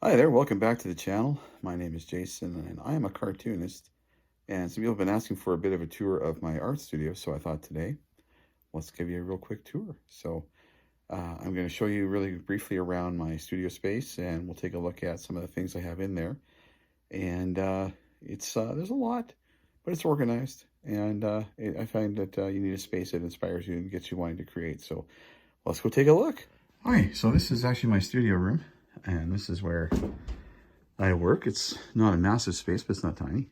Hi there, welcome back to the channel. My name is Jason and I am a cartoonist. And some people have been asking for a bit of a tour of my art studio, so I thought today, let's give you a real quick tour. I'm going to show you really briefly around my studio space and we'll take a look at some of the things I have in there. And there's a lot, but it's organized. I find that you need a space that inspires you and gets you wanting to create. So let's go take a look. Hi, so this is actually my studio room. And this is where I work. It's not a massive space, but it's not tiny.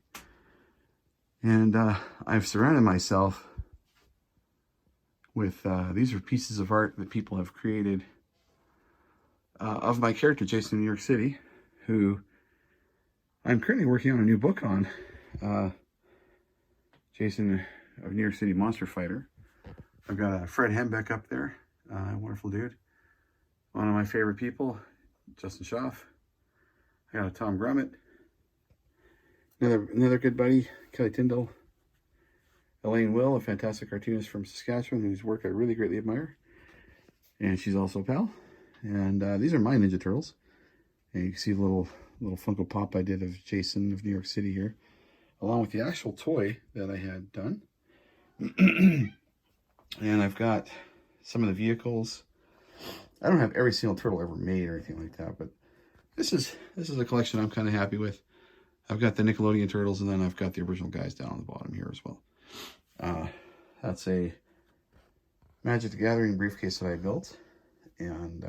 And I've surrounded myself with, these are pieces of art that people have created of my character, Jason of New York City, who I'm currently working on a new book on. Jason of New York City Monster Fighter. I've got Fred Hembeck up there, wonderful dude. One of my favorite people, Justin Schaff. I got a Tom Grummett. Another good buddy, Kelly Tyndall. Elaine Will, a fantastic cartoonist from Saskatchewan whose work I really greatly admire. And she's also a pal. And these are my Ninja Turtles. And you can see the little Funko Pop I did of Jason of New York City here, along with the actual toy that I had done. And I've got some of the vehicles. I don't have every single turtle ever made or anything like that, but this is a collection I'm kind of happy with. I've got the Nickelodeon Turtles, and then I've got the original guys down on the bottom here as well. That's a Magic the Gathering briefcase that I built, and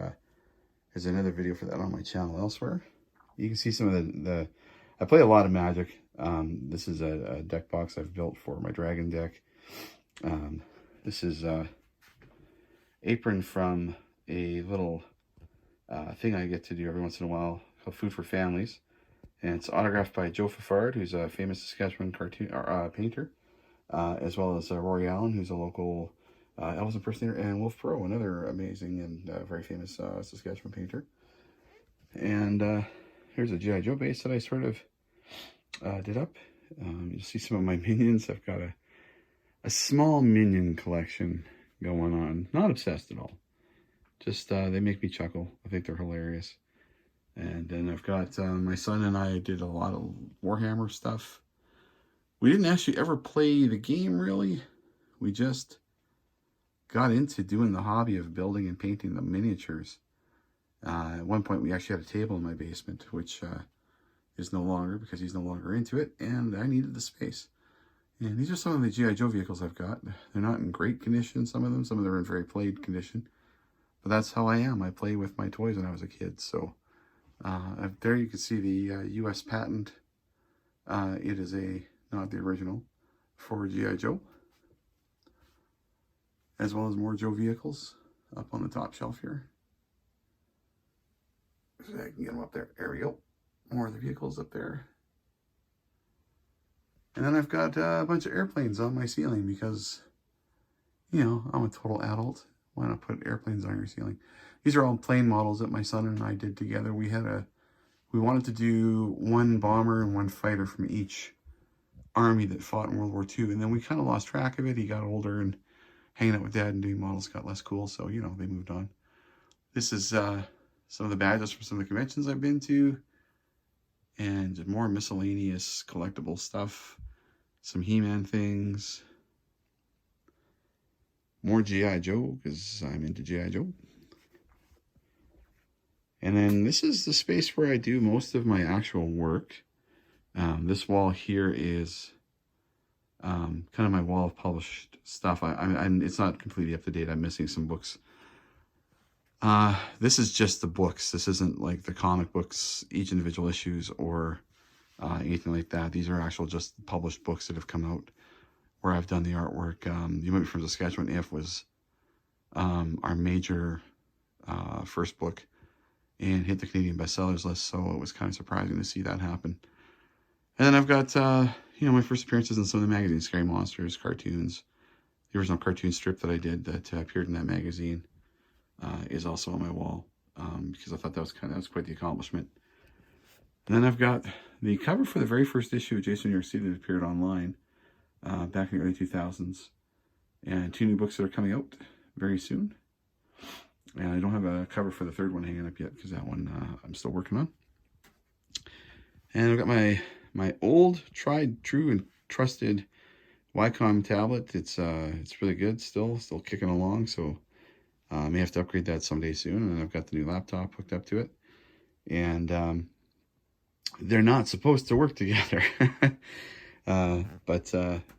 there's another video for that on my channel elsewhere. You can see some of the I play a lot of Magic. This is a deck box I've built for my Dragon deck. This is apron from a little thing I get to do every once in a while called Food for Families. And it's autographed by Joe Fafard, who's a famous Saskatchewan cartoon painter, as well as Rory Allen, who's a local Elvis impersonator, and Wolf Perot, another amazing and very famous Saskatchewan painter. And here's a G.I. Joe base that I sort of did up. You'll see some of my minions. I've got a small minion collection going on. Not obsessed at all. Just they make me chuckle. I think they're hilarious. And then I've got my son and I did a lot of Warhammer stuff. We didn't actually ever play the game, really. We just got into doing the hobby of building and painting the miniatures. At one point, we actually had a table in my basement, which is no longer because he's no longer into it, and I needed the space. And these are some of the G.I. Joe vehicles I've got. They're not in great condition, some of them. Some of them are in very played condition. But that's how I am. I play with my toys when I was a kid, so... there you can see the U.S. patent. It is not the original, for G.I. Joe. As well as more Joe vehicles up on the top shelf here. So I can get them up there. There we go. More of the vehicles up there. And then I've got a bunch of airplanes on my ceiling because, you know, I'm a total adult. Why not put airplanes on your ceiling? These are all plane models that my son and I did together. We wanted to do one bomber and one fighter from each army that fought in World War II. And then we kind of lost track of it. He got older and hanging out with Dad and doing models got less cool. So, you know, they moved on. This is some of the badges from some of the conventions I've been to. And more miscellaneous collectible stuff. Some He-Man things. More G.I. Joe, because I'm into G.I. Joe. And then this is the space where I do most of my actual work. This wall here is kind of my wall of published stuff. It's not completely up to date. I'm missing some books. This is just the books. This isn't like the comic books, each individual issues, or anything like that. These are actual just published books that have come out where I've done the artwork. You Might Be From Saskatchewan If was our major first book and hit the Canadian bestsellers list, so it was kind of surprising to see that happen. And then I've got, you know, my first appearances in some of the magazines, Scary Monsters, cartoons. The original cartoon strip that I did that appeared in that magazine is also on my wall because I thought that was quite the accomplishment. And then I've got the cover for the very first issue of Jason of New York City that appeared online back in the early 2000s. And 2 new books that are coming out very soon. And I don't have a cover for the third one hanging up yet because that one I'm still working on. And I've got my old, tried, true, and trusted Wacom tablet. It's really good still kicking along. So I may have to upgrade that someday soon. And I've got the new laptop hooked up to it. And they're not supposed to work together. But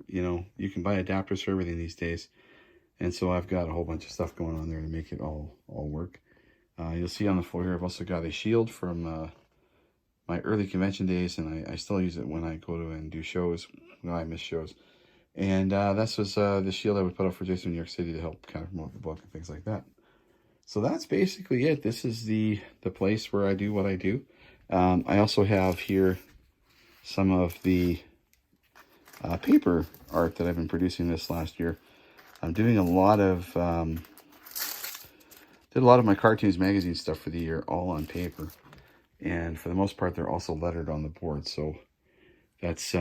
you know, you can buy adapters for everything these days. And so I've got a whole bunch of stuff going on there to make it all work. You'll see on the floor here, I've also got a shield from my early convention days, and I still use it when I go to and do shows, when I miss shows. And this was the shield I would put up for Jason in New York City to help kind of promote the book and things like that. So that's basically it. This is the place where I do what I do. I also have here some of the paper art that I've been producing this last year. I'm doing a lot of did a lot of my cartoons magazine stuff for the year all on paper, and for the most part they're also lettered on the board. So that's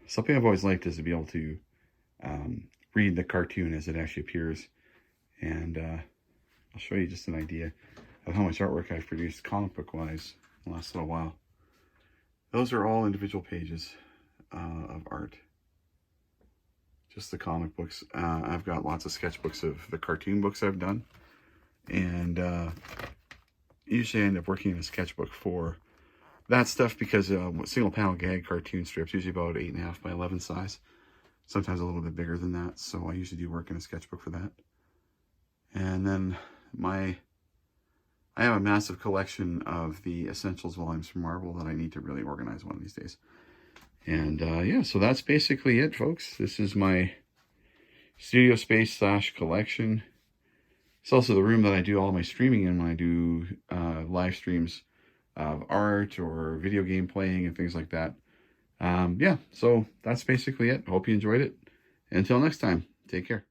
something I've always liked, is to be able to read the cartoon as it actually appears. And I'll show you just an idea of how much artwork I've produced comic book wise in the last little while. Those are all individual pages of art. Just the comic books. I've got lots of sketchbooks of the cartoon books I've done. And usually I end up working in a sketchbook for that stuff, because single panel gag cartoon strips, usually about 8.5 by 11 size. Sometimes a little bit bigger than that. So I usually do work in a sketchbook for that. And then I have a massive collection of the Essentials volumes from Marvel that I need to really organize one of these days. And yeah, so that's basically it, folks. This is my studio space / collection. It's also the room that I do all my streaming in when I do live streams of art or video game playing and things like that. Yeah, so that's basically it. Hope you enjoyed it. Until next time, take care.